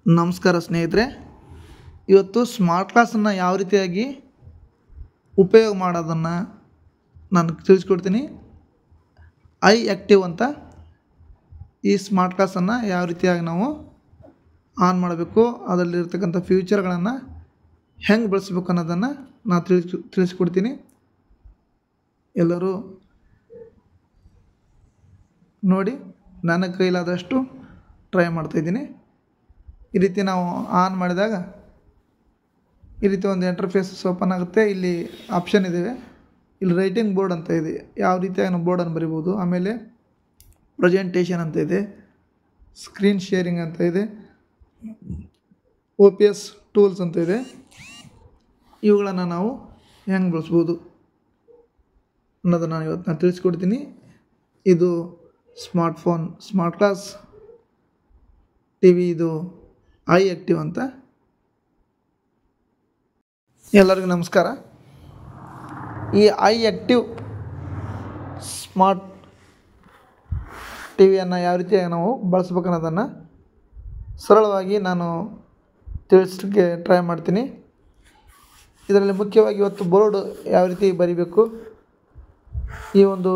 ನಮಸ್ಕಾರ ಸ್ನೇಹಿತರೆ, ಇವತ್ತು ಸ್ಮಾರ್ಟ್ ಕ್ಲಾಸನ್ನು ಯಾವ ರೀತಿಯಾಗಿ ಉಪಯೋಗ ಮಾಡೋದನ್ನು ನಾನು ತಿಳಿಸ್ಕೊಡ್ತೀನಿ. ಐ ಆ್ಯಕ್ಟಿವ್ ಅಂತ ಈ ಸ್ಮಾರ್ಟ್ ಕ್ಲಾಸನ್ನು ಯಾವ ರೀತಿಯಾಗಿ ನಾವು ಆನ್ ಮಾಡಬೇಕು, ಅದರಲ್ಲಿರ್ತಕ್ಕಂಥ ಫ್ಯೂಚರ್ಗಳನ್ನು ಹೆಂಗೆ ಬಳಸಬೇಕು ಅನ್ನೋದನ್ನು ನಾನು ತಿಳಿಸ್ಕೊಡ್ತೀನಿ. ಎಲ್ಲರೂ ನೋಡಿ, ನನ್ನ ಕೈಲಾದಷ್ಟು ಟ್ರೈ ಮಾಡ್ತಾಯಿದ್ದೀನಿ. ಈ ರೀತಿ ನಾವು ಆನ್ ಮಾಡಿದಾಗ ಈ ರೀತಿ ಒಂದು ಇಂಟರ್ಫೇಸ್ ಓಪನ್ ಆಗುತ್ತೆ. ಇಲ್ಲಿ ಆಪ್ಷನ್ ಇದ್ದಾವೆ. ಇಲ್ಲಿ ರೈಟಿಂಗ್ ಬೋರ್ಡ್ ಅಂತ ಇದೆ, ಯಾವ ರೀತಿಯಾಗಿ ನಾವು ಬೋರ್ಡನ್ನು ಬರಿಬೋದು. ಆಮೇಲೆ ಪ್ರೆಸೆಂಟೇಷನ್ ಅಂತ ಇದೆ, ಸ್ಕ್ರೀನ್ ಶೇರಿಂಗ್ ಅಂತ ಇದೆ, OPS ಟೂಲ್ಸ್ ಅಂತ ಇದೆ. ಇವುಗಳನ್ನು ನಾವು ಹೆಂಗೆ ಬಳಸ್ಬೋದು ಅನ್ನೋದನ್ನು ನಾನು ತಿಳಿಸ್ಕೊಡ್ತೀನಿ. ಇದು ಸ್ಮಾರ್ಟ್ ಕ್ಲಾಸ್ TV, ಇದು ಐ ಆ್ಯಕ್ಟಿವ್ ಅಂತ. ಎಲ್ಲರಿಗೂ ನಮಸ್ಕಾರ. ಈ ಐ ಆ್ಯಕ್ಟಿವ್ ಸ್ಮಾರ್ಟ್ TVಯನ್ನು ಯಾವ ರೀತಿಯಾಗಿ ನಾವು ಬಳಸ್ಬೇಕು ಅನ್ನೋದನ್ನು ಸರಳವಾಗಿ ನಾನು ತಿಳಿಸಲಿಕ್ಕೆ ಟ್ರೈ ಮಾಡ್ತೀನಿ. ಇದರಲ್ಲಿ ಮುಖ್ಯವಾಗಿ ಇವತ್ತು ಬೋರ್ಡ್ ಯಾವ ರೀತಿ ಬರಿಬೇಕು, ಈ ಒಂದು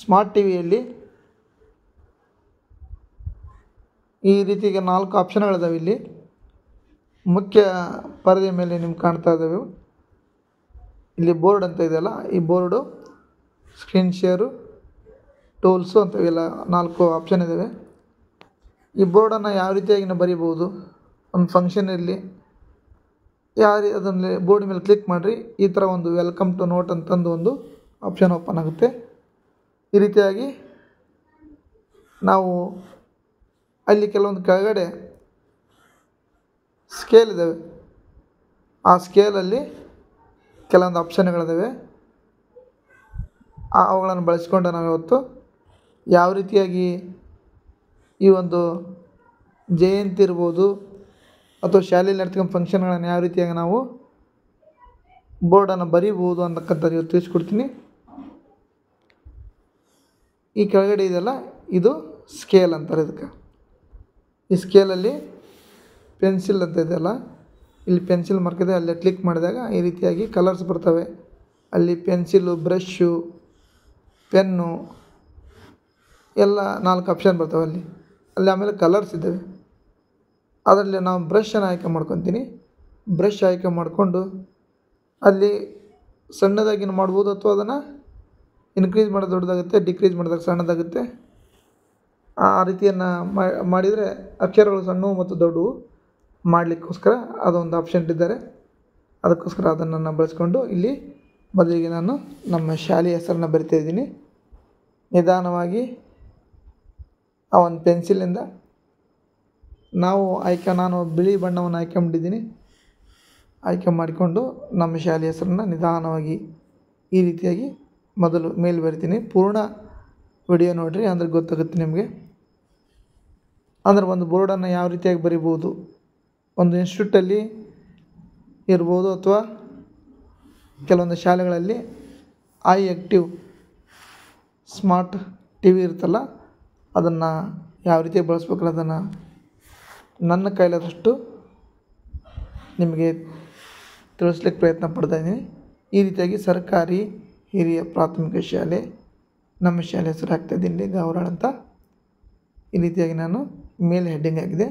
ಸ್ಮಾರ್ಟ್ TVಯಲ್ಲಿ ಈ ರೀತಿಗೆ 4 ಆಪ್ಷನ್ಗಳಿದಾವೆ. ಇಲ್ಲಿ ಮುಖ್ಯ ಪರದೆಯ ಮೇಲೆ ನಿಮ್ಗೆ ಕಾಣ್ತಾ ಇದ್ದಾವೆ. ಇಲ್ಲಿ ಬೋರ್ಡ್ ಅಂತ ಇದೆಯಲ್ಲ, ಈ ಬೋರ್ಡು, ಸ್ಕ್ರೀನ್ ಶೇರು, ಟೂಲ್ಸು ಅಂತ ಇವೆಲ್ಲ 4 ಆಪ್ಷನ್ ಇದ್ದಾವೆ. ಈ ಬೋರ್ಡನ್ನು ಯಾವ ರೀತಿಯಾಗಿ ನಾವು ಬರಿಬೋದು, ಒಂದು ಫಂಕ್ಷನ್ ಇರಲಿ, ಅದನ್ನು ಬೋರ್ಡ್ ಮೇಲೆ ಕ್ಲಿಕ್ ಮಾಡಿರಿ, ಈ ಥರ ಒಂದು ವೆಲ್ಕಮ್ ಟು ನೋಟ್ ಅಂತಂದು ಒಂದು ಆಪ್ಷನ್ ಓಪನ್ ಆಗುತ್ತೆ. ಈ ರೀತಿಯಾಗಿ ನಾವು ಅಲ್ಲಿ ಕೆಲವೊಂದು ಕೆಳಗಡೆ ಸ್ಕೇಲ್ ಇದ್ದಾವೆ. ಆ ಸ್ಕೇಲಲ್ಲಿ ಕೆಲವೊಂದು ಆಪ್ಷನ್ಗಳಿದ್ದಾವೆ. ಅವುಗಳನ್ನು ಬಳಸ್ಕೊಂಡು ನಾವು ಇವತ್ತು ಯಾವ ರೀತಿಯಾಗಿ ಈ ಒಂದು ಜಯಂತಿ ಇರ್ಬೋದು ಅಥವಾ ಶಾಲೆಯಲ್ಲಿ ನಡ್ತಕ್ಕಂಥ ಫಂಕ್ಷನ್ಗಳನ್ನು ಯಾವ ರೀತಿಯಾಗಿ ನಾವು ಬೋರ್ಡನ್ನು ಬರೀಬೋದು ಅಂತಕ್ಕಂಥದ್ದು ಇವತ್ತು ತಿಳಿಸ್ಕೊಡ್ತೀನಿ. ಈ ಕೆಳಗಡೆ ಇದೆಲ್ಲ, ಇದು ಸ್ಕೇಲ್ ಅಂತಾರೆ ಇದಕ್ಕೆ. ಈ ಸ್ಕೇಲಲ್ಲಿ ಪೆನ್ಸಿಲ್ ಅಂತ ಇದೆಯಲ್ಲ, ಇಲ್ಲಿ ಪೆನ್ಸಿಲ್ ಮಾರ್ಕ್ ಇದೆ, ಅಲ್ಲೇ ಕ್ಲಿಕ್ ಮಾಡಿದಾಗ ಈ ರೀತಿಯಾಗಿ ಕಲರ್ಸ್ ಬರ್ತವೆ. ಅಲ್ಲಿ ಪೆನ್ಸಿಲು, ಬ್ರಷ್ಷು, ಪೆನ್ನು ಎಲ್ಲ 4 ಆಪ್ಷನ್ ಬರ್ತವೆ ಅಲ್ಲಿ ಆಮೇಲೆ ಕಲರ್ಸ್ ಇದ್ದಾವೆ. ಅದರಲ್ಲಿ ನಾವು ಬ್ರಷನ್ನು ಆಯ್ಕೆ ಮಾಡ್ಕೊತೀನಿ. ಬ್ರಷ್ ಆಯ್ಕೆ ಮಾಡಿಕೊಂಡು ಅಲ್ಲಿ ಸಣ್ಣದಾಗಿನ ಮಾಡ್ಬೋದು, ಅಥವಾ ಅದನ್ನು ಇನ್ಕ್ರೀಸ್ ಮಾಡೋದು ದೊಡ್ಡದಾಗುತ್ತೆ, ಡಿಕ್ರೀಸ್ ಮಾಡಿದಾಗ ಸಣ್ಣದಾಗುತ್ತೆ. ಆ ರೀತಿಯನ್ನು ಮಾಡಿದರೆ ಅಕ್ಷರಗಳು ಸಣ್ಣವು ಮತ್ತು ದೊಡ್ಡವು ಮಾಡಲಿಕ್ಕೋಸ್ಕರ ಅದೊಂದು ಆಪ್ಷನ್ ಇಟ್ಟಿದ್ದಾರೆ. ಅದಕ್ಕೋಸ್ಕರ ಅದನ್ನು ನಾನು ಬಳಸ್ಕೊಂಡು ಇಲ್ಲಿ ಮೊದಲಿಗೆ ನಾನು ನಮ್ಮ ಶಾಲೆಯ ಹೆಸರನ್ನು ಬರಿತಾ ಇದ್ದೀನಿ. ನಿಧಾನವಾಗಿ ಆ ಒಂದು ಪೆನ್ಸಿಲಿಂದ ನಾನು ಬಿಳಿ ಬಣ್ಣವನ್ನು ಆಯ್ಕೊಂಡಿದ್ದೀನಿ. ಆಯ್ಕೆ ಮಾಡಿಕೊಂಡು ನಮ್ಮ ಶಾಲೆಯ ಹೆಸರನ್ನು ನಿಧಾನವಾಗಿ ಈ ರೀತಿಯಾಗಿ ಮೊದಲು ಮೇಲೆ ಬರಿತೀನಿ. ಪೂರ್ಣ ವಿಡಿಯೋ ನೋಡಿರಿ, ಅಂದ್ರೆ ಗೊತ್ತಾಗುತ್ತೆ ನಿಮಗೆ. ಅಂದರೆ ಒಂದು ಬೋರ್ಡನ್ನು ಯಾವ ರೀತಿಯಾಗಿ ಬರಿಬೋದು, ಒಂದು ಇನ್ಸ್ಟಿಟ್ಯೂಟಲ್ಲಿ ಇರ್ಬೋದು ಅಥವಾ ಕೆಲವೊಂದು ಶಾಲೆಗಳಲ್ಲಿ ಐ ಆ್ಯಕ್ಟಿವ್ ಸ್ಮಾರ್ಟ್ TV ಇರುತ್ತಲ್ಲ, ಅದನ್ನು ಯಾವ ರೀತಿ ಬಳಸ್ಬೇಕು ಅದನ್ನು ನನ್ನ ಕೈಲಾದಷ್ಟು ನಿಮಗೆ ತಿಳಿಸ್ಲಿಕ್ಕೆ ಪ್ರಯತ್ನ ಪಡ್ತಾಯಿದ್ದೀನಿ. ಈ ರೀತಿಯಾಗಿ ಸರ್ಕಾರಿ ಹಿರಿಯ ಪ್ರಾಥಮಿಕ ಶಾಲೆ, ನಮ್ಮ ಶಾಲೆ ಹೆಸರು ಹಾಕ್ತಾಯಿದ್ದೀನಿ, ಗೌರಾಳ್ ಅಂತ. ಈ ರೀತಿಯಾಗಿ ನಾನು ಮೇಲೆ ಹೆಡ್ಡಿಂಗ್ ಆಗಿದೆ.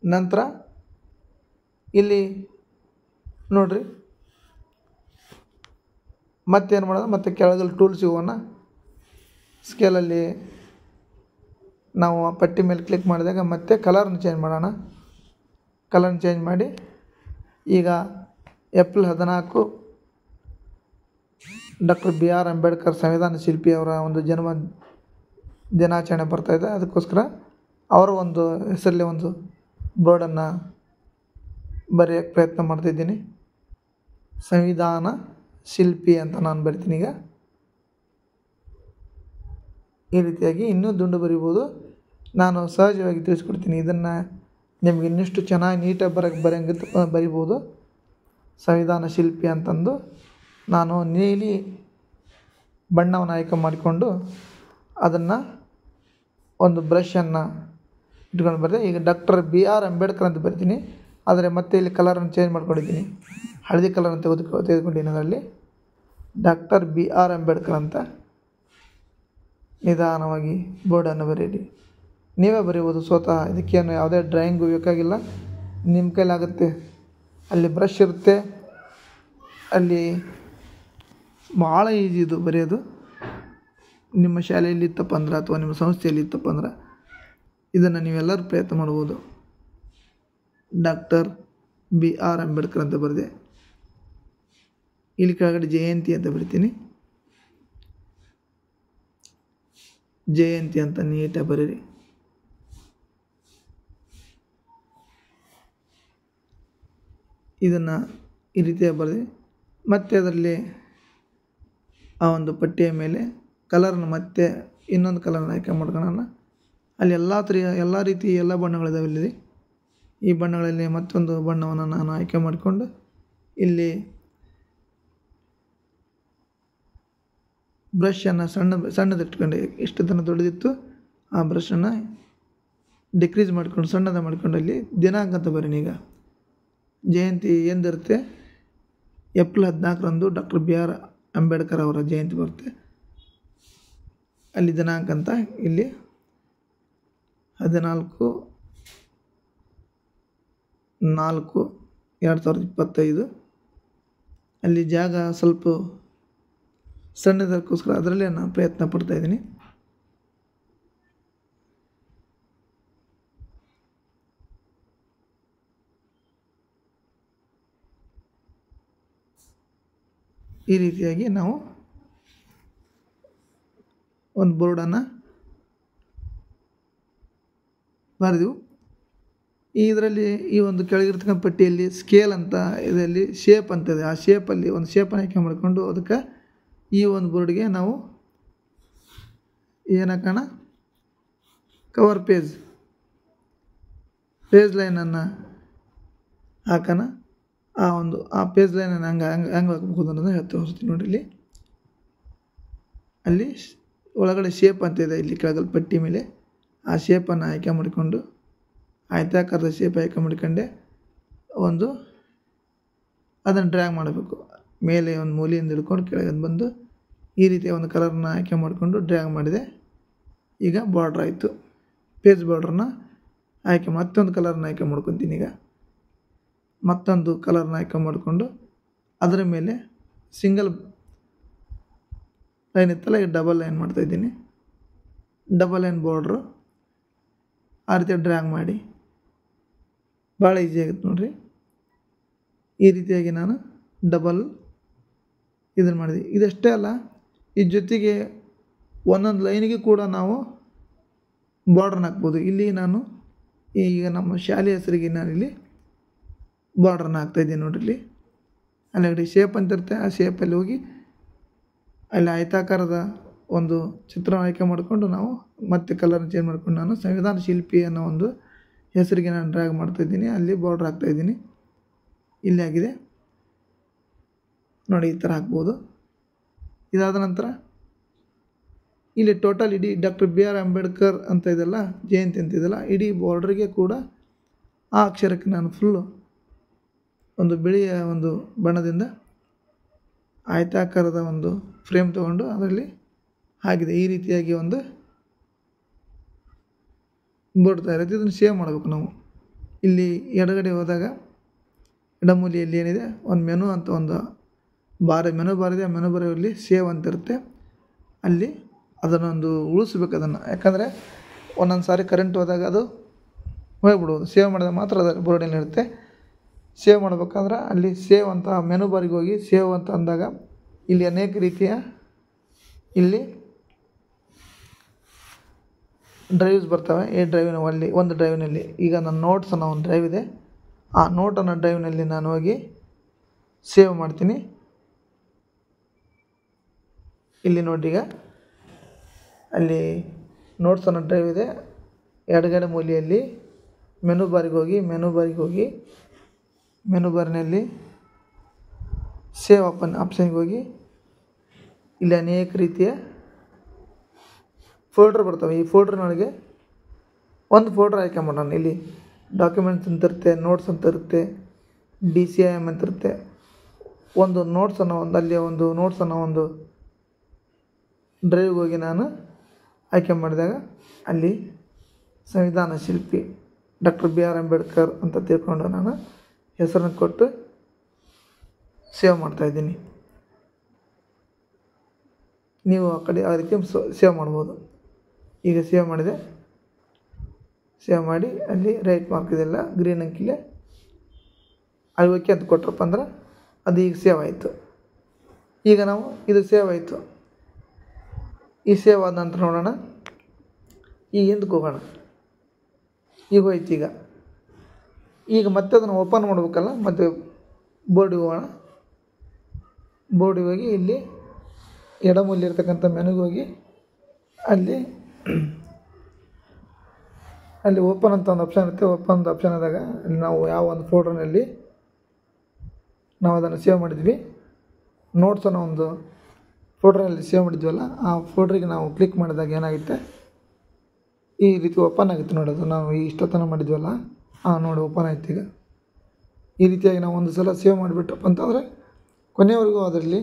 ನಂತರ ಇಲ್ಲಿ ನೋಡಿರಿ, ಮತ್ತೇನು ಮಾಡೋದು, ಮತ್ತೆ ಕೆಳಗಲ್ಲಿ ಟೂಲ್ಸ್ ಹೋಗೋಣ. ಸ್ಕೇಲಲ್ಲಿ ನಾವು ಆ ಪಟ್ಟಿ ಮೇಲೆ ಕ್ಲಿಕ್ ಮಾಡಿದಾಗ ಮತ್ತೆ ಕಲರ್ನ ಚೇಂಜ್ ಮಾಡೋಣ. ಕಲರ್ನ ಚೇಂಜ್ ಮಾಡಿ ಈಗ ಏಪ್ರಿಲ್ 14 ಡಾಕ್ಟರ್ BR ಅಂಬೇಡ್ಕರ್ ಸಂವಿಧಾನ ಶಿಲ್ಪಿ ಅವರ ಒಂದು ಜನ್ಮ ದಿನಾಚರಣೆ ಬರ್ತಾಯಿದೆ. ಅದಕ್ಕೋಸ್ಕರ ಅವರ ಒಂದು ಹೆಸರಲ್ಲಿ ಒಂದು ಬೋರ್ಡನ್ನು ಬರೆಯೋಕ್ಕೆ ಪ್ರಯತ್ನ ಮಾಡ್ತಿದ್ದೀನಿ. ಸಂವಿಧಾನ ಶಿಲ್ಪಿ ಅಂತ ನಾನು ಬರಿತೀನಿ. ಈಗ ಈ ರೀತಿಯಾಗಿ ಇನ್ನೂ ದುಂಡು ಬರಿಬೋದು. ನಾನು ಸಹಜವಾಗಿ ತಿಳಿಸ್ಕೊಡ್ತೀನಿ. ಇದನ್ನು ನಿಮ್ಗೆ ಇನ್ನಷ್ಟು ಚೆನ್ನಾಗಿ ನೀಟಾಗಿ ಬರಿಬೋದು. ಸಂವಿಧಾನ ಶಿಲ್ಪಿ ಅಂತಂದು ನಾನು ನೀಲಿ ಬಣ್ಣವನ್ನು ಆಯ್ಕೆ ಮಾಡಿಕೊಂಡು ಅದನ್ನು ಒಂದು ಬ್ರಷನ್ನು ಇಟ್ಕೊಂಡು ಬರೆದೆ. ಈಗ ಡಾಕ್ಟರ್ BR ಅಂಬೇಡ್ಕರ್ ಅಂತ ಬರ್ತೀನಿ, ಆದರೆ ಮತ್ತೆ ಇಲ್ಲಿ ಕಲರನ್ನು ಚೇಂಜ್ ಮಾಡ್ಕೊಂಡಿದ್ದೀನಿ, ಹಳದಿ ಕಲರನ್ನು ತೆಗೆದುಕೊಂಡಿದ್ದೀನಿ. ಅದರಲ್ಲಿ ಡಾಕ್ಟರ್ BR ಅಂಬೇಡ್ಕರ್ ಅಂತ ನಿಧಾನವಾಗಿ ಬೋರ್ಡನ್ನು ಬರೆಯಿರಿ. ನೀವೇ ಬರೀಬೋದು ಸ್ವತಃ, ಇದಕ್ಕೇನು ಯಾವುದೇ ಡ್ರಾಯಿಂಗು ಬೇಕಾಗಿಲ್ಲ, ನಿಮ್ಮ ಕೈಲಾಗುತ್ತೆ. ಅಲ್ಲಿ ಬ್ರಷ್ ಇರುತ್ತೆ, ಅಲ್ಲಿ ಭಾಳ ಈಜಿ ಇದು ಬರೆಯೋದು. ನಿಮ್ಮ ಶಾಲೆಯಲ್ಲಿ ಇತ್ತಪ್ಪ ಅಂದ್ರೆ ಅಥವಾ ನಿಮ್ಮ ಸಂಸ್ಥೆಯಲ್ಲಿ ಇತ್ತಪ್ಪ ಅಂದ್ರೆ ಇದನ್ನು ನೀವೆಲ್ಲರೂ ಪ್ರಯತ್ನ ಮಾಡ್ಬೋದು. ಡಾಕ್ಟರ್ BR ಅಂಬೇಡ್ಕರ್ ಅಂತ ಬರೆದೆ. ಇಲ್ಲಿ ಕೆಳಗಡೆ ಜಯಂತಿ ಅಂತ ಬರಿತೀನಿ. ಜಯಂತಿ ಅಂತ ನೀಟಾಗಿ ಬರೀರಿ. ಇದನ್ನು ಈ ರೀತಿಯಾಗಿ ಬರೆದು ಮತ್ತೆ ಅದರಲ್ಲಿ ಆ ಒಂದು ಪಟ್ಟಿಯ ಮೇಲೆ ಕಲರ್ನ ಮತ್ತೆ ಇನ್ನೊಂದು ಕಲರ್ನ ಆಯ್ಕೆ ಮಾಡ್ಕೊಳ್ಳೋಣ. ಅಲ್ಲಿ ಎಲ್ಲ ರೀತಿ ಎಲ್ಲ ಬಣ್ಣಗಳಿದಾವೆ. ಇಲ್ಲಿ ಈ ಬಣ್ಣಗಳಲ್ಲಿ ಮತ್ತೊಂದು ಬಣ್ಣವನ್ನು ನಾನು ಆಯ್ಕೆ ಮಾಡಿಕೊಂಡು ಇಲ್ಲಿ ಬ್ರಷನ್ನು ಸಣ್ಣದಿಟ್ಕೊಂಡು, ಎಷ್ಟು ತನಕ ದೊಡ್ಡದಿತ್ತು ಆ ಬ್ರಷನ್ನು ಡಿಕ್ರೀಸ್ ಮಾಡಿಕೊಂಡು ಸಣ್ಣದ ಮಾಡಿಕೊಂಡು ಅಲ್ಲಿ ದಿನಾಂಕ ಅಂತ ಬರೀನಿ. ಈಗ ಜಯಂತಿ ಎಂದಿರುತ್ತೆ, ಏಪ್ರಿಲ್ 14ರಂದು ಡಾಕ್ಟರ್ BR ಅಂಬೇಡ್ಕರ್ ಅವರ ಜಯಂತಿ ಬರುತ್ತೆ. ಅಲ್ಲಿ ದಿನಾಂಕ ಅಂತ ಇಲ್ಲಿ 14/4/2025. ಅಲ್ಲಿ ಜಾಗ ಸ್ವಲ್ಪ ಸಣ್ಣದಕ್ಕೋಸ್ಕರ ಅದರಲ್ಲೇ ನಾನು ಪ್ರಯತ್ನ ಪಡ್ತಾಯಿದ್ದೀನಿ. ಈ ರೀತಿಯಾಗಿ ನಾವು ಒಂದು ಬೋರ್ಡನ್ನು ಬರೆದೆವು. ಇದರಲ್ಲಿ ಈ ಒಂದು ಕೆಳಗಿರ್ತಕ್ಕಂಥ ಪಟ್ಟಿಯಲ್ಲಿ ಸ್ಕೇಲ್ ಅಂತ ಇದರಲ್ಲಿ ಶೇಪ್ ಅಂತಿದೆ. ಆ ಶೇಪಲ್ಲಿ ಒಂದು ಶೇಪನ್ನು ಆಯ್ಕೆ ಮಾಡಿಕೊಂಡು ಅದಕ್ಕೆ ಈ ಒಂದು ಬೋರ್ಡ್ಗೆ ನಾವು ಏನಕ್ಕಣ ಕವರ್ ಪೇಜ್ ಲೈನನ್ನು ಹಾಕೋಣ. ಆ ಪೇಜ್ ಲೈನನ್ನು ಹಂಗೆ ಹಾಕಬಹುದು ಅನ್ನೋದನ್ನು ತೋರಿಸ್ತೀನಿ ನೋಡಿ. ಇಲ್ಲಿ ಅಲ್ಲಿ ಒಳಗಡೆ ಶೇಪ್ ಅಂತಿದೆ, ಇಲ್ಲಿ ಕೆಳಗಲ್ ಪಟ್ಟಿ ಮೇಲೆ ಆ ಶೇಪನ್ನು ಆಯ್ಕೆ ಮಾಡಿಕೊಂಡು ಆಯತಾಕಾರದ ಶೇಪ್ ಆಯ್ಕೆ ಮಾಡಿಕೊಂಡೆ ಅದನ್ನು ಡ್ರ್ಯಾಗ್ ಮಾಡಬೇಕು. ಮೇಲೆ ಒಂದು ಮೂಲೆಯಿಂದ ಹಿಡ್ಕೊಂಡು ಕೆಳಗೆ ಬಂದು ಈ ರೀತಿಯ ಒಂದು ಕಲರ್ನ ಆಯ್ಕೆ ಮಾಡಿಕೊಂಡು ಡ್ರ್ಯಾಗ್ ಮಾಡಿದೆ. ಈಗ ಬಾರ್ಡ್ರ್ ಆಯಿತು. ಪೇಜ್ ಬಾರ್ಡ್ರನ್ನ ಮತ್ತೊಂದು ಕಲರ್ನ ಆಯ್ಕೆ ಮಾಡ್ಕೊತೀನಿ. ಈಗ ಮತ್ತೊಂದು ಕಲರ್ನ ಆಯ್ಕೆ ಮಾಡಿಕೊಂಡು ಅದರ ಮೇಲೆ ಸಿಂಗಲ್ ಲೈನ್ ಇತ್ತಲ್ಲ, ಈಗ ಡಬಲ್ ಲೈನ್ ಮಾಡ್ತಾಯಿದ್ದೀನಿ. ಡಬಲ್ ಲೈನ್ ಬಾರ್ಡ್ರು ಆ ರೀತಿ ಡ್ರ್ಯಾಗ್ ಮಾಡಿ ಭಾಳ ಈಸಿ ಆಗುತ್ತೆ ನೋಡಿರಿ. ಈ ರೀತಿಯಾಗಿ ನಾನು ಡಬಲ್ ಇದನ್ನು ಮಾಡಿದೆ. ಇದಷ್ಟೇ ಅಲ್ಲ, ಇದ್ರ ಜೊತೆಗೆ ಒಂದೊಂದು ಲೈನಿಗೆ ಕೂಡ ನಾವು ಬಾರ್ಡ್ರನ್ನ ಹಾಕ್ಬೋದು. ಇಲ್ಲಿ ನಾನು ಈಗ ನಮ್ಮ ಶಾಲೆ ಹೆಸರಿಗೆ ನಾನಿಲ್ಲಿ ಬಾರ್ಡ್ರನ್ನ ಹಾಕ್ತಾಯಿದ್ದೀನಿ ನೋಡಿರಿ. ಅಲ್ಲಿ ಶೇಪ್ ಅಂತ ಇರುತ್ತೆ, ಆ ಶೇಪಲ್ಲಿ ಹೋಗಿ ಅಲ್ಲಿ ಆಯತಾಕಾರದ ಒಂದು ಚಿತ್ರ ಆಯ್ಕೆ ಮಾಡಿಕೊಂಡು ನಾವು ಮತ್ತೆ ಕಲರ್ನ ಚೇಂಜ್ ಮಾಡ್ಕೊಂಡು ನಾನು ಸಂವಿಧಾನ ಶಿಲ್ಪಿ ಅನ್ನೋ ಒಂದು ಹೆಸರಿಗೆ ನಾನು ಡ್ರ್ಯಾಗ್ ಮಾಡ್ತಾಯಿದ್ದೀನಿ. ಅಲ್ಲಿ ಬಾರ್ಡ್ರ್ ಹಾಕ್ತಾಯಿದ್ದೀನಿ. ಇಲ್ಲಿ ಆಗಿದೆ ನೋಡಿ, ಈ ಥರ ಹಾಕ್ಬೋದು. ಇದಾದ ನಂತರ ಇಲ್ಲಿ ಟೋಟಲ್ ಇಡೀ ಡಾಕ್ಟರ್ BR ಅಂಬೇಡ್ಕರ್ ಅಂತ ಇದೆಲ್ಲ, ಜಯಂತಿ ಅಂತ ಇದೆಲ್ಲ, ಇಡೀ ಬಾರ್ಡ್ರಿಗೆ ಕೂಡ ಆ ಅಕ್ಷರಕ್ಕೆ ನಾನು ಫುಲ್ಲು ಒಂದು ಬಿಳಿಯ ಒಂದು ಬಣ್ಣದಿಂದ ಆಯತಾಕಾರದ ಒಂದು ಫ್ರೇಮ್ ತೊಗೊಂಡು ಅದರಲ್ಲಿ ಹಾಕಿದೆ. ಈ ರೀತಿಯಾಗಿ ಒಂದು ಬೋರ್ಡ್ ತಯಾರಾಯಿತು. ಇದನ್ನು ಸೇವ್ ಮಾಡಬೇಕು ನಾವು. ಇಲ್ಲಿ ಎಡಗಡೆ ಹೋದಾಗ ಎಡಮೂಲೆಯಲ್ಲಿ ಏನಿದೆ ಒಂದು ಮೆನು ಅಂತ ಒಂದು ಮೆನು ಬಾರ್ ಇದೆ. ಆ ಮೆನು ಬಾರಲ್ಲಿ ಸೇವ್ ಅಂತ ಇರುತ್ತೆ. ಅಲ್ಲಿ ಅದನ್ನೊಂದು ಉಳಿಸ್ಬೇಕು ಅದನ್ನು, ಯಾಕಂದರೆ ಒಂದೊಂದು ಸಾರಿ ಕರೆಂಟ್ ಹೋದಾಗ ಅದು ಹೋಗ್ಬಿಡ್ಬೋದು. ಸೇವ್ ಮಾಡಿದಾಗ ಮಾತ್ರ ಅದು ಬೋರ್ಡಲ್ಲಿ ಇರುತ್ತೆ. ಸೇವ್ ಮಾಡಬೇಕಾದ್ರೆ ಅಲ್ಲಿ ಸೇವ್ ಅಂತ ಮೆನು ಬಾರಿಗೆ ಹೋಗಿ ಸೇವ್ ಅಂತ ಅಂದಾಗ ಇಲ್ಲಿ ಅನೇಕ ರೀತಿಯ ಇಲ್ಲಿ ಡ್ರೈವ್ಸ್ ಬರ್ತವೆ. ಈ ಡ್ರೈವಿನಲ್ಲಿ ಒಂದು ಡ್ರೈವಿನಲ್ಲಿ ಈಗ ನನ್ನ ನೋಟ್ಸ್ ಅನ್ನೋ ಒಂದು ಡ್ರೈವ್ ಇದೆ. ಆ ನೋಟ್ ಅನ್ನೋ ಡ್ರೈವ್ನಲ್ಲಿ ನಾನು ಹೋಗಿ ಸೇವ್ ಮಾಡ್ತೀನಿ. ಇಲ್ಲಿ ನೋಡಿ, ಈಗ ಅಲ್ಲಿ ನೋಟ್ಸ್ ಅನ್ನೋ ಡ್ರೈವ್ ಇದೆ. ಎಡಗಡೆ ಮೂಲೆಯಲ್ಲಿ ಮೆನು ಬಾರಿಗೆ ಹೋಗಿ ಮೆನು ಬಾರ್ನಲ್ಲಿ ಸೇವ್ ಆಪ್ಷನ್ಗೆ ಹೋಗಿ ಇಲ್ಲಿ ಅನೇಕ ರೀತಿಯ ಫೋಲ್ಡರ್ ಬರ್ತವೆ. ಈ ಫೋಲ್ಡರ್ನೊಳಗೆ ಒಂದು ಫೋಲ್ಡರ್ ಆಯ್ಕೆ ಮಾಡೋಣ. ಇಲ್ಲಿ ಡಾಕ್ಯುಮೆಂಟ್ಸ್ ಅಂತ ಇರುತ್ತೆ, ನೋಟ್ಸ್ ಅಂತ ಇರುತ್ತೆ, DCIM ಅಂತ ಇರುತ್ತೆ. ಒಂದು ನೋಟ್ಸನ್ನು ಅಲ್ಲಿ ಒಂದು ನೋಟ್ಸನ್ನು ಒಂದು ಡ್ರೈವ್ಗೆ ಹೋಗಿ ನಾನು ಆಯ್ಕೆ ಮಾಡಿದಾಗ ಅಲ್ಲಿ ಸಂವಿಧಾನ ಶಿಲ್ಪಿ ಡಾಕ್ಟರ್ BR ಅಂಬೇಡ್ಕರ್ ಅಂತ ತಿಳ್ಕೊಂಡು ನಾನು ಹೆಸರನ್ನು ಕೊಟ್ಟು ಸೇವ್ ಮಾಡ್ತಾಯಿದ್ದೀನಿ. ನೀವು ಆ ಕಡೆ ಆ ರೀತಿ ಸೇವ್ ಮಾಡ್ಬೋದು. ಈಗ ಸೇವ್ ಮಾಡಿದೆ. ಸೇವ್ ಮಾಡಿ ಅಲ್ಲಿ ರೈಟ್ ಮಾರ್ಕ್ ಇದೆಲ್ಲ ಗ್ರೀನ್ ಅಂಕಿಲೆ ಅಲ್ಲಿ ಓಕೆ ಅಂತ ಕೊಟ್ರಪ್ಪ ಅಂದ್ರೆ ಅದು ಈಗ ಸೇವ್ ಆಯಿತು. ಈಗ ನಾವು ಇದು ಸೇವ್ ಆಯಿತು. ಈ ಸೇವ್ ಆದ ನಂತರ ನೋಡೋಣ, ಈಗ ಹಿಂದಕ್ಕೆ ಹೋಗೋಣ. ಈಗ ಹೋಯ್ತು. ಈಗ ಮತ್ತೆ ಅದನ್ನು ಓಪನ್ ಮಾಡ್ಬೇಕಲ್ಲ, ಮತ್ತು ಬೋರ್ಡಿಗೆ ಹೋಗೋಣ. ಬೋರ್ಡಿಗೆ ಹೋಗಿ ಇಲ್ಲಿ ಎಡಮೂಲಿರ್ತಕ್ಕಂಥ ಮೆನುಗೆ ಹೋಗಿ ಅಲ್ಲಿ ಓಪನ್ ಅಂತ ಒಂದು ಆಪ್ಷನ್ ಇರುತ್ತೆ. ಓಪನ್ ಅಂತ ಆಪ್ಷನ್ ಆದಾಗ ಅಲ್ಲಿ ನಾವು ಯಾವ ಒಂದು ಫೋಲ್ಡರ್ನಲ್ಲಿ ನಾವು ಅದನ್ನು ಸೇವ್ ಮಾಡಿದ್ವಿ, ನೋಟ್ಸನ್ನು ಒಂದು ಫೋಲ್ಡ್ರಲ್ಲಿ ಸೇವ್ ಮಾಡಿದ್ವಲ್ಲ, ಆ ಫೋಲ್ಡ್ರಿಗೆ ನಾವು ಕ್ಲಿಕ್ ಮಾಡಿದಾಗ ಏನಾಗುತ್ತೆ, ಈ ರೀತಿ ಓಪನ್ ಆಗುತ್ತೆ. ನೋಡೋದು ನಾವು ಇಷ್ಟೊತ್ತನ ಮಾಡಿದ್ವಲ್ಲ, ನೋಡಿ ಓಪನ್ ಆಯ್ತು. ಈಗ ಈ ರೀತಿಯಾಗಿ ನಾವು ಒಂದು ಸಲ ಸೇವ್ ಮಾಡಿಬಿಟ್ಟಪ್ಪ ಅಂತಂದರೆ ಕೊನೆಯವರೆಗೂ ಅದರಲ್ಲಿ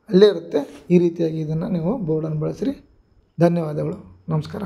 ಅಲ್ಲೇ ಇರುತ್ತೆ. ಈ ರೀತಿಯಾಗಿ ಇದನ್ನು ನೀವು ಬೋರ್ಡನ್ನು ಬಳಸಿರಿ. ಧನ್ಯವಾದಗಳು. ನಮಸ್ಕಾರ.